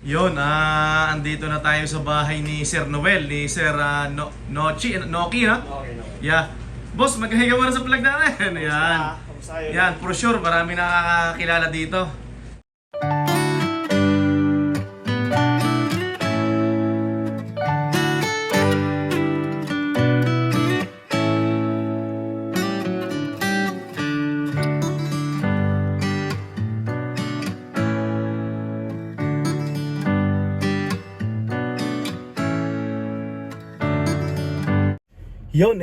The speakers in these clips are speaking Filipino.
Yun, andito na tayo sa bahay ni Sir Noel, ni Sir Noki, no? Okay, no? Yeah. Boss, maghahiga mo na sa vlog natin. Yan. Yan, for sure, marami nakakakilala dito. Yun,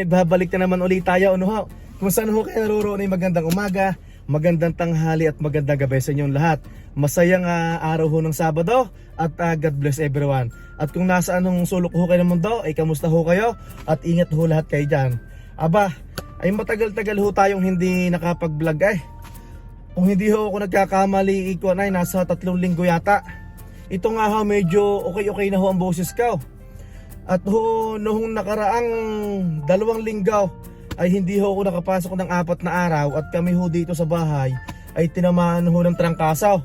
nagbabalik na naman ulit tayo. Ano ho? Kung saan ho kayo naroon ay magandang umaga, magandang tanghali at magandang gabi sa inyong lahat. Masayang araw ho ng Sabado at God bless everyone. At kung nasaan ng sulok ho kayo ng mundo, ay kamusta ho kayo at ingat ho lahat kayo dyan. Aba, ay matagal-tagal ho tayong hindi nakapag-vlog Kung hindi ho ako nagkakamali, ikuan ay nasa 3 linggo yata. Ito nga ho, medyo okay na ho ang boses ko. At noong nakaraang 2 linggo ay hindi ho ako nakapasok ng 4 na araw at kami ho dito sa bahay ay tinamaan ho ng trangkaso.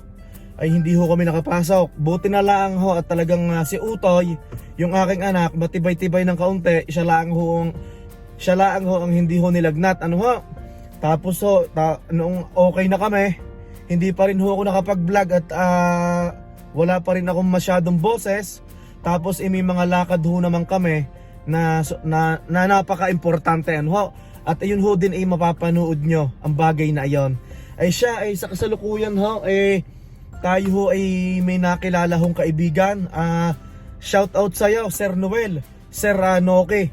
Ay hindi ho kami nakapasok. Buti na lang ho at talagang si Utoy, yung aking anak, matibay-tibay ng kaunti, siya lang ho ang hindi ho nilagnat. Ano ho? Tapos ho, noong okay na kami, hindi pa rin ho ako nakapag-vlog at wala pa rin akong masyadong boses. Tapos may mga lakad ho naman kami na napaka-importante ho. At ayun ho din ay mapapanood nyo ang bagay na ayon. Ay siya ay sa kasalukuyan ho tayo ho ay may nakilala hong kaibigan. Shout out sa iyo Sir Noel, Sir Noki.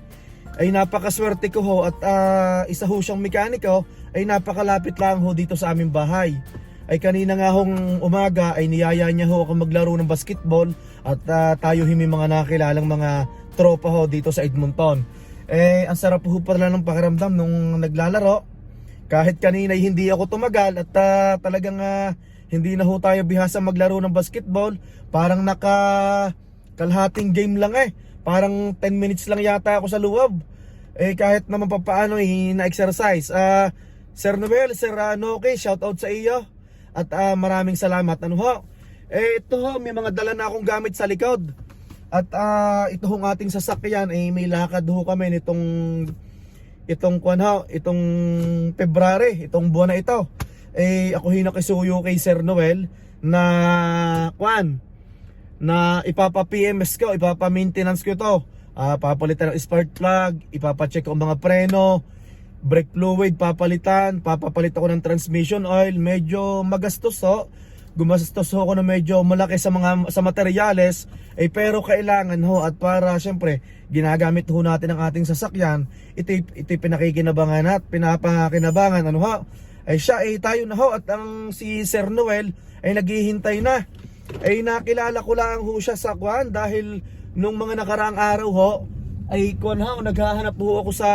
Ay napakaswerte ko ho at isa ho siyang mekaniko ay napakalapit lang ho dito sa aming bahay. Ay kanina nga hong umaga ay niyaya niya ho ako maglaro ng basketball at tayo may mga nakilalang mga tropa ho dito sa Edmonton. Ang sarap ho pala ng pakiramdam nung naglalaro. Kahit kanina ay hindi ako tumagal at talagang hindi na ho tayo bihasa maglaro ng basketball. Parang kalahating game lang Parang 10 minutes lang yata ako sa loob. Kahit naman papaano na-exercise. Sir Noel, Sir Noki, shout out sa iyo. At maraming salamat. Ano ho? Ito ho, may mga dala na akong gamit sa likod. At ito hong ating sasakyan may lakad ho kami itong February, itong buwan na ito. Ako nakisuyo kay Sir Noel na ipapa-PMS ko, ipapa-maintenance ko ito. Papalitan ng spark plug, ipapa-check ko ang mga preno, brake fluid papalit ako ng transmission oil. Medyo magastos gumastos ho ako na medyo malaki sa materyales pero kailangan ho at para syempre ginagamit ho natin ang ating sasakyan. Ito pinakikinabangan at pinapakinabangan siya tayo na ho at si Sir Noel ay naghihintay na. Nakilala ko lang ho siya sa dahil nung mga nakaraang araw naghahanap ho ako sa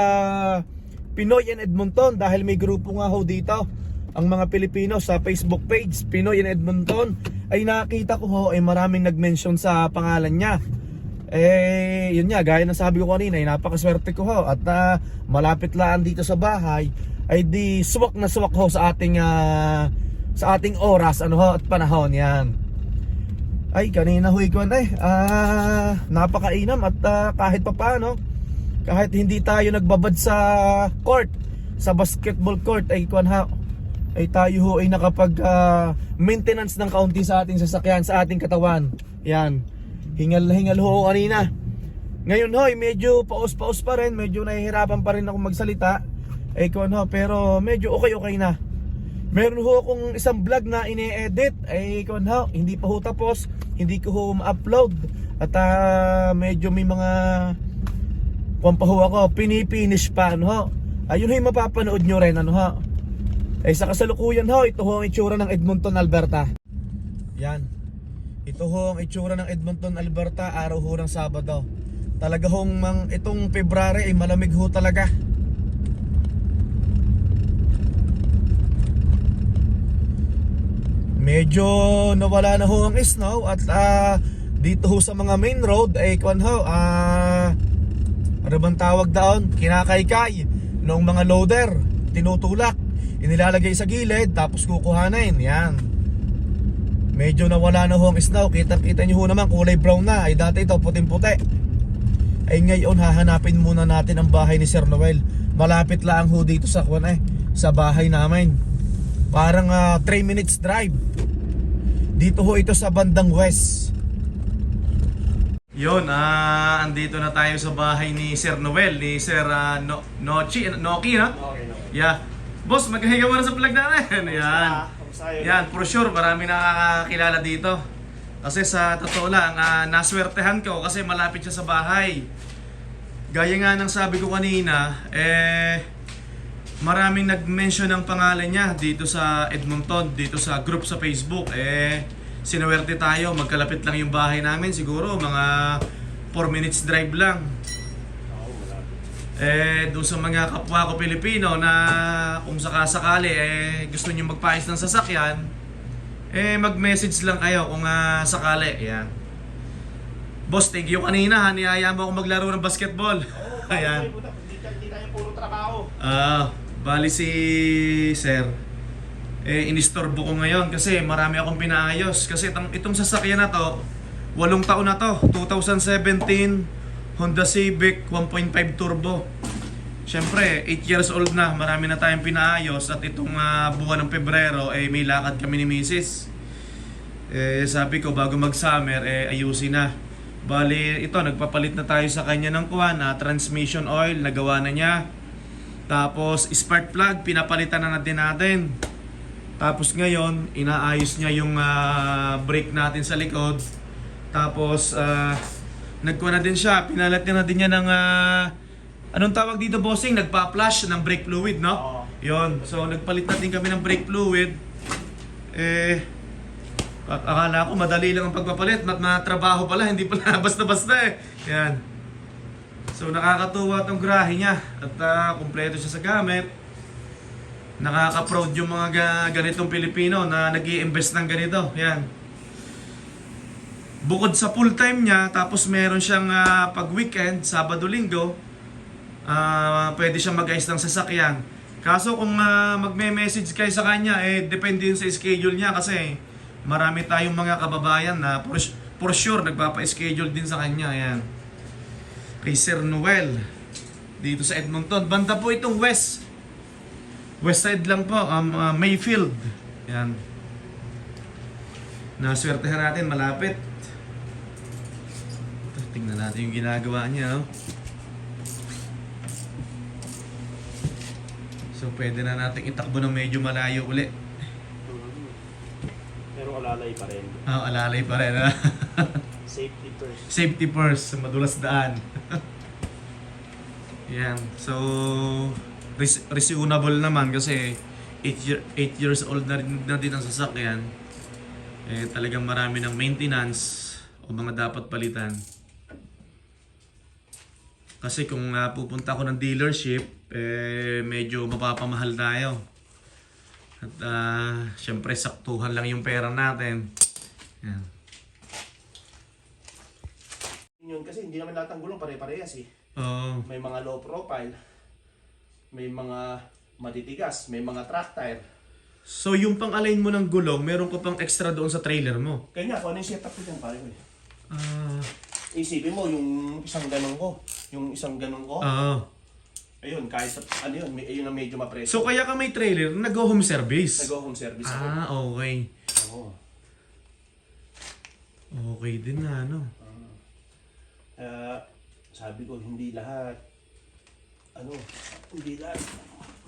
Pinoy in Edmonton dahil may grupo nga ho dito ang mga Pilipino sa Facebook page Pinoy in Edmonton. Nakita ko ho maraming nag-mention sa pangalan niya. Yun nga, gaya ng sabi ko kanina, napakaswerte ko ho at malapit lang dito sa bahay di suwak na suwak ho sa ating oras at panahon yan. Kanina ho napakainam at kahit papaano, kahit hindi tayo nagbabad sa court, sa basketball court tayo ho nakapag maintenance ng kaunti sa ating sasakyan, sa ating katawan. Yan. Hingal ho kanina. Ngayon medyo paus-paus pa rin, medyo nahihirapan pa rin ako magsalita. Pero medyo okay na. Meron ho akong isang vlog na ine-edit. Hindi pa ho tapos, hindi ko ho ma-upload. At medyo may mga pinipinish pa ayun yung mapapanood nyo rin sa kasalukuyan ito ho ang itsura ng Edmonton, Alberta. Yan. Ito ho ang itsura ng Edmonton, Alberta, araw ho ng Sabado. Talaga itong February malamig ho talaga. Medyo nawala na ho ang snow at dito ho sa mga main road ano bang tawag doon? Kinakaykay ng mga loader, tinutulak, inilalagay sa gilid tapos kukuhanin. Yan. Medyo nawala na ho ang snow. Kita nyo ho naman kulay brown na. Ay dati ito puting-puti. Ay ngayon hahanapin muna natin ang bahay ni Sir Noel. Malapit lang ho dito sa sa bahay namin. Parang 3 minutes drive. Dito ho ito sa bandang west. Yun, andito na tayo sa bahay ni Sir Noel, ni Sir Noki, no? Yeah. Boss, maghahiga mo na sa vlog natin. Yan. Yan, for sure, marami nakakakilala dito. Kasi sa totoo lang, naswertehan ko kasi malapit siya sa bahay. Gaya nga ng sabi ko kanina, maraming nag-mention ng pangalan niya dito sa Edmonton, dito sa group sa Facebook. Sinuwerte tayo, magkalapit lang yung bahay namin, siguro mga 4 minutes drive lang. Doon sa mga kapwa ko Pilipino na kung sakasakali gusto niyo magpaayos ng sasakyan, mag-message lang kayo kung sakali. Ayan. Boss, thank you kanina, niyaya mo ako maglaro ng basketball. Ayan. Hindi tayo puro trabaho. Bali si Sir, inistorbo ko ngayon kasi marami akong pinaayos. Kasi itong sasakyan na to, 8 taon na to, 2017 Honda Civic 1.5 turbo. Siyempre, 8 years old na, marami na tayong pinaayos. At itong buwan ng Pebrero, may lakad kami ni Mrs. Sabi ko, bago mag-summer, ayusin na. Bali, ito, nagpapalit na tayo sa kanya ng transmission oil, nagawa na niya. Tapos, spark plug, pinapalitan na natin. Tapos ngayon, inaayos niya yung brake natin sa likod. Tapos, nagkuha na din siya, pinalit na din niya ng anong tawag dito, bossing? Nagpa-flush ng brake fluid, no? Oo. Yon. So, nagpalit na din kami ng brake fluid. Akala ko madali lang ang pagpapalit, matrabaho pala, hindi pala basta-basta Yan. So, nakakatuwa tong grahe niya. At kumpleto siya sa gamit. Nakaka-proud yung mga ganitong Pilipino na nag-i-invest ng ganito. Yan. Bukod sa full-time niya, tapos meron siyang pag-weekend, Sabado-Linggo, pwede siyang mag-ayos ng sasakyan. Kaso kung magme-message kayo sa kanya, depende yun sa schedule niya kasi marami tayong mga kababayan na for sure nagpapa-schedule din sa kanya. Yan. Kay Sir Noel, dito sa Edmonton. Banda po itong west side lang po, Mayfield. Yan. Naswertehan natin, malapit. Tingnan natin yung ginagawa niya. No? So pwede na natin itakbo ng medyo malayo uli. Pero alalay pa rin. Alalay pa rin. Safety first. Safety first, sa madulas daan. Yan. So reasonable naman kasi 8 years old na din ang sasakyan. Talagang marami ng maintenance o mga dapat palitan. Kasi kung pupunta ako ng dealership, medyo mapapamahal tayo. At syempre saktuhan lang yung pera natin. Yan. Yun kasi hindi naman lahat ng gulong pare-parehas Oo. May mga low profile, may mga matitigas, may mga track tire. So yung pang-align mo ng gulong, meron ko pang extra doon sa trailer mo. Kaya nga, kung ano yung setup ko dyan, pare ko Isipin mo, yung isang ganun ko. Ayun, kahit ano yun, ayun ang medyo mapreso. So kaya ka may trailer, nag-home service? Nag-home service ako. Okay. Oo. Okay din na, ano? Sabi ko, hindi lahat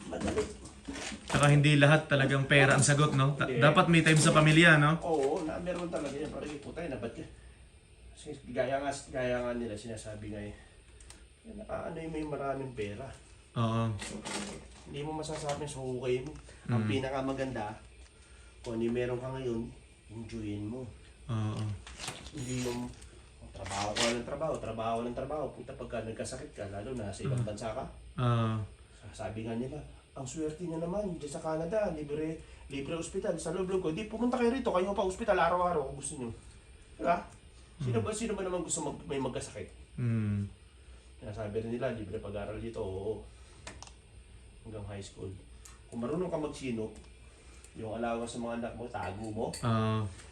madali. Saka hindi lahat talagang pera ang sagot, no? Dapat may time sa pamilya, no? Oo, meron talaga yan. Parang putay na, ba't ka? Kasi gaya nga nila, sinasabi nga ano yung maraming pera. Oo. Hindi mo masasabing suhukay mo. Ang pinakamaganda, kung hindi meron ka ngayon, enjoyin mo. Oo. Hindi yung trabaho ng trabaho. Punta pagka nagkasakit ka, lalo na sa ibang bansa ka. Sabi nga nila, ang swerte niya naman, dyan sa Canada, libre ospital. Sa loob ko, di pumunta kayo rito, kayo pa ospital araw-araw kung gusto niyo. Diba? Sino ba naman gusto may magkasakit? Sabi rin nila, libre pag-aral dito, oo. Hanggang high school. Kung marunong ka magsinop, yung alawas sa mga anak mo, tago mo.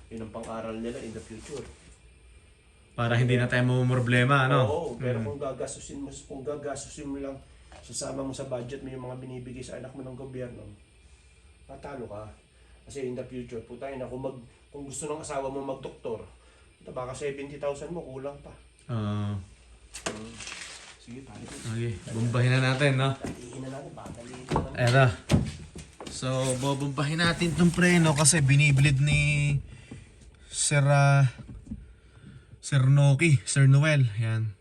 Yun ang pang-aral nila in the future. Para hindi na tayo problema, ano? Oo, pero kung gagastusin mo lang, sasama mo sa budget mo yung mga binibigay sa anak mo ng gobyerno, matalo ka. Kasi in the future, putay na, kung gusto ng asawa mo magdoktor, baka 70,000 mo, kulang pa. Sige, pare. Okay, bumbahin na natin, no? Talihin na natin, baka talihin na natin. Eto. So, bubumbahin natin tong preno kasi binibilid ni Sir Noki, Sir Noel. Yan.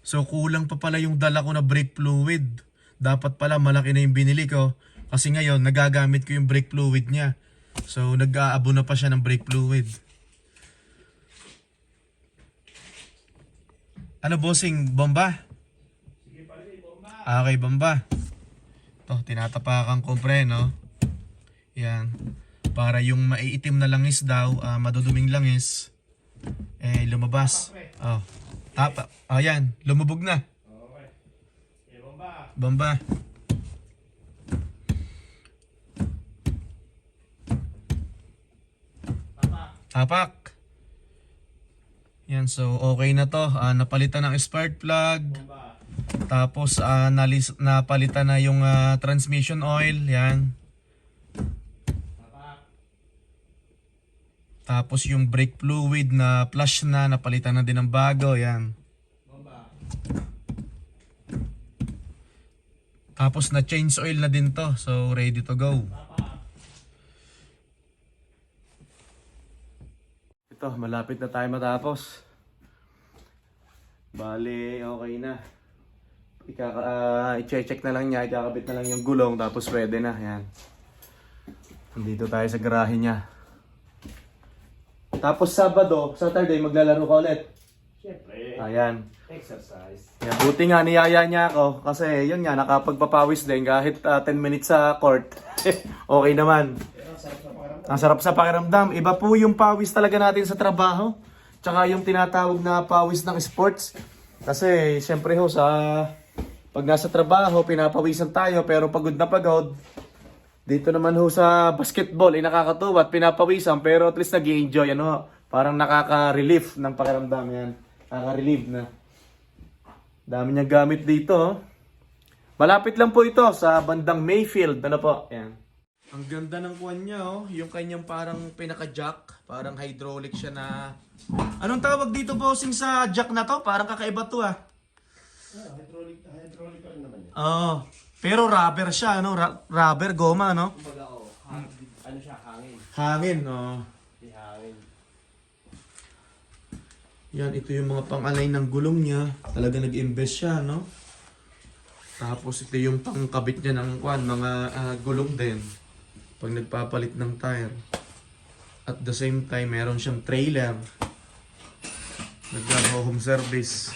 So, kulang pa pala yung dala ko na brake fluid. Dapat pala malaki na yung binili ko. Kasi ngayon, nagagamit ko yung brake fluid niya. So, nag-aabo na pa siya ng brake fluid. Ano bossing? Bomba? Sige, pare, bomba. Okay, bomba. Ito, tinatapakan ko preno. Yan. Para yung maiitim na langis daw, maduduming langis, lumabas. Oh. Tapa. Oh, yan. Lumubog na. Okay. Okay, bomba. Bomba. Tapak. Yan, so okay na to. Napalitan ng spark plug. Bomba. Tapos napalitan na yung transmission oil. Yan. Tapak. Tapos yung brake fluid na flush na, napalitan na din ng bago. Yan. Bomba. Tapos na change oil na din to. So ready to go. Tapak. Ito, malapit na tayo matapos. Bale, okay na. I-check na lang niya, ikakabit na lang yung gulong, tapos pwede na. Yan. Nandito tayo sa garahe niya. Tapos Saturday, maglalaro ka ulit. Siyempre. Ayan. Exercise. Yan. Buti nga niyaya niya ako, kasi yun nga, nakapagpapawis din kahit 10 minutes sa court. Okay naman. Pero sarap na pakiramdam. Ang sarap sa pakiramdam. Iba po yung pawis talaga natin sa trabaho. Tsaka yung tinatawag na pawis ng sports. Kasi siyempre ho pag nasa trabaho, pinapawisan tayo pero pagod na pagod. Dito naman ho sa basketball, nakakatuwa at pinapawisan pero at least nag-i-enjoy. Parang nakaka-relief ng pakiramdam yan. Nakaka-relieve na. Dami niyang gamit dito. Malapit lang po ito sa bandang Mayfield. Ano po? Yan. Ang ganda ng kuwan niya, yung kanyang parang pinaka-jack, parang hydraulic siya na... Anong tawag dito bossing sa jack na to? Parang kakaiba to Hydraulic pa rin naman yun. Oo. Pero rubber siya, rubber, goma, no? Kumbaga, ano siya, hangin. Hangin, no? Di hangin. Yan, ito yung mga pang-align ng gulong niya. Talaga nag-invest siya, no? Tapos ito yung pangkabit niya ng mga gulong din. Pag nagpapalit ng tire. At the same time, meron siyang trailer. Nag-home service.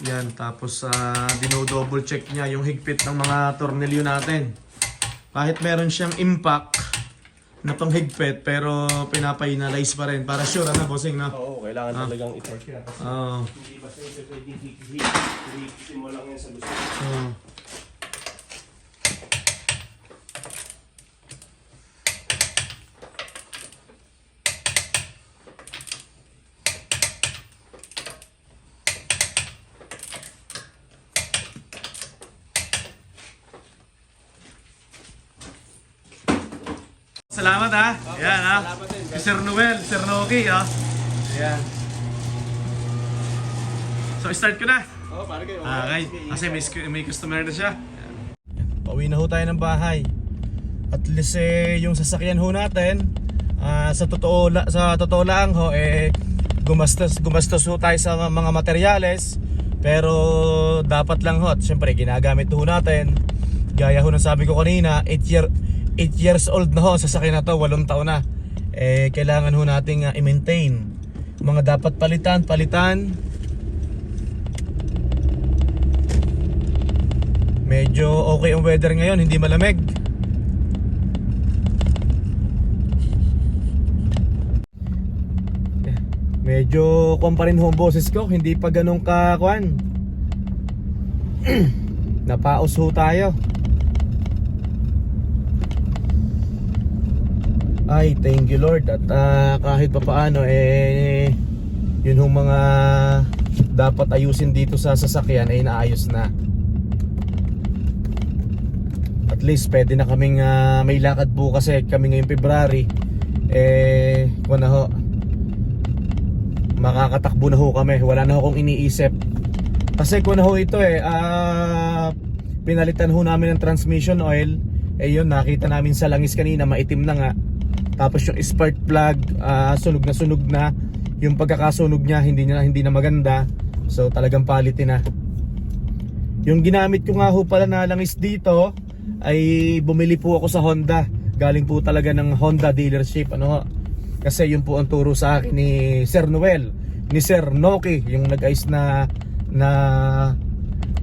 Yan, tapos dino-double check niya yung higpit ng mga tornilyo natin. Kahit meron siyang impact na panghigpit, pero pinapa-analyze pa rin. Para sure, bossing, na? Oo, kailangan talagang i-torque yan. Oo. Hindi basta yung pwedeng hihihitin mo lang yan sa gusto. Oo. Salamat ha. Ayan ha. Si Sir Noel, Sir Noki ha. Ayan. So start ko na. Oo, pare kayo. Okay. Kasi may customer na siya. Pauwi na ho tayo ng bahay. At least yung sasakyan ho natin, sa totoo lang ho, gumastos ho tayo sa mga materyales. Pero dapat lang ho, at syempre ginagamit ho natin. Gaya ho ng sabi ko kanina, 8 years old na ho ang sasakyan na to, 8 taon na. Kailangan ho nating i-maintain. Mga dapat palitan. Medyo okay ang weather ngayon, hindi malamig. Medyo kuwan pa rin ho ang boses ko, hindi pa ganun kakuan. Napaos ho tayo. Ay, thank you Lord. At kahit pa paano yun yung mga dapat ayusin dito sa sasakyan ay naayos na. At least pwede na kaming may lakad bukas kami ngayong February. Kung na ho, makakatakbo na ho kami. Wala na ho akong iniisip. Kasi kung na ho ito pinalitan ho namin ng transmission oil. Yun, nakita namin sa langis kanina, maitim na nga. Tapos yung spark plug, sunog na. Yung pagkakasunog niya, hindi na maganda. So talagang palitin na. Yung ginamit ko nga ho pala na langis dito, ay bumili po ako sa Honda. Galing po talaga ng Honda dealership. Kasi yun po ang turo sa akin ni Sir Noel, ni Sir Noki, yung nag-ayos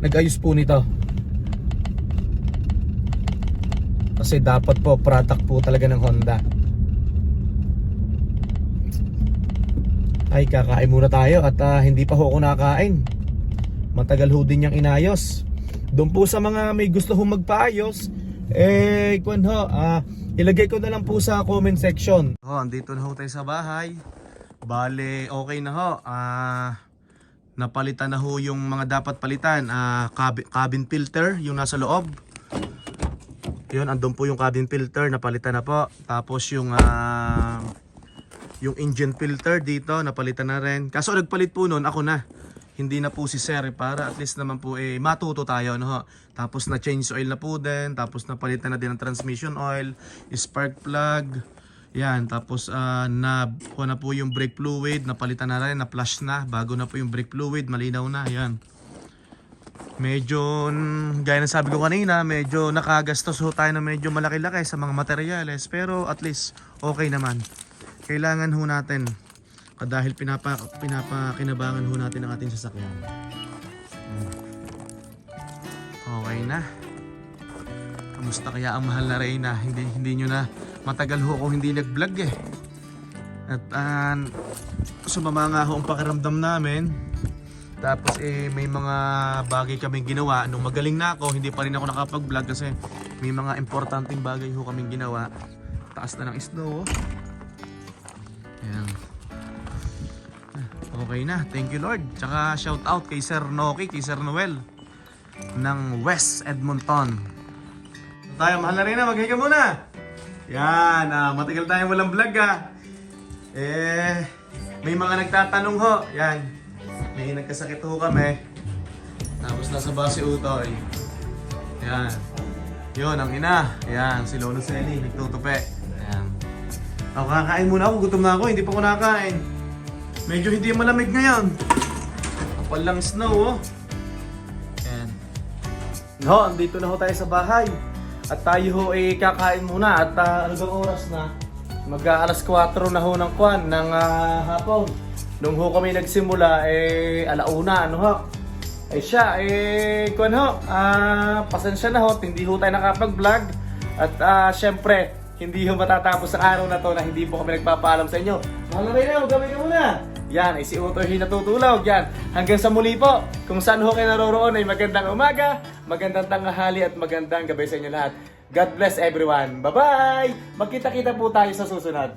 nag-ayos po nito. Kasi dapat po product po talaga ng Honda. Ay, kakain muna tayo at hindi pa ho ako nakakain. Matagal ho din niyang inayos. Doon po sa mga may gusto ho magpaayos, ilagay ko na lang po sa comment section. Andito na ho tayo sa bahay. Bale, okay na ho. Napalitan na ho yung mga dapat palitan. Cabin filter, yung nasa loob. Yun, andun po yung cabin filter, napalitan na po. Tapos yung engine filter dito, napalitan na rin. Kaso nagpalit po nun, ako na. Hindi na po si Sir, para at least naman po matuto tayo. Tapos na change oil na po din. Tapos napalitan na din ang transmission oil, spark plug. Yan, tapos kuha na po yung brake fluid, napalitan na rin, na-flush na. Bago na po yung brake fluid, malinaw na. Yan. Medyo, gaya na sabi ko kanina, medyo nakagastos ho tayo na medyo malaki-laki sa mga materyales. Pero at least, okay naman. Kailangan ho natin dahil pinapakinabangan ho natin ang ating sasakyan. Okay na. Kamusta kaya ang mahal na Reyna? Hindi nyo na matagal ho ako hindi nag-vlog At sumama nga ho ang pakiramdam namin. Tapos may mga bagay kaming ginawa. Nung magaling na ako, hindi pa rin ako nakapag-vlog kasi may mga importanteng bagay ho kaming ginawa. Taas na ng snow. Ayan. Okay na, thank you Lord. Tsaka shout out kay Sir Noki, kay Sir Noel ng West Edmonton. Tayo, mahal na rin na, maghiga muna. Yan, matagal tayong walang vlog may mga nagtatanong ho. Yan, may nagkasakit ho kami. Tapos nasa base Utoy. Yan, yun ang ina. Yan, si Lolo Selly, nagtutupi. Yan. Ako, kakain muna ako, gutom na ako, hindi pa ako nakakain. Medyo hindi malamig ngayon. Kapal lang snow Yan. Andito na ho tayo sa bahay. At tayo ho kakain muna. At ano bang oras na? Mag-alas 4 na ho ng hapon. Nung ho kami nagsimula, alauna, pasensya na ho, hindi ho tayo nakapag-vlog. At syempre, hindi ho matatapos ang araw na to na hindi po kami nagpapaalam sa inyo. Mahal na rin na, magkamay ka muna. Yan, si Utoy natutulaw. Yan, hanggang sa muli po. Kung saan ho kayo naroroon ay magandang umaga, magandang tanghali at magandang gabi sa inyo lahat. God bless everyone. Bye-bye! Magkita-kita po tayo sa susunod.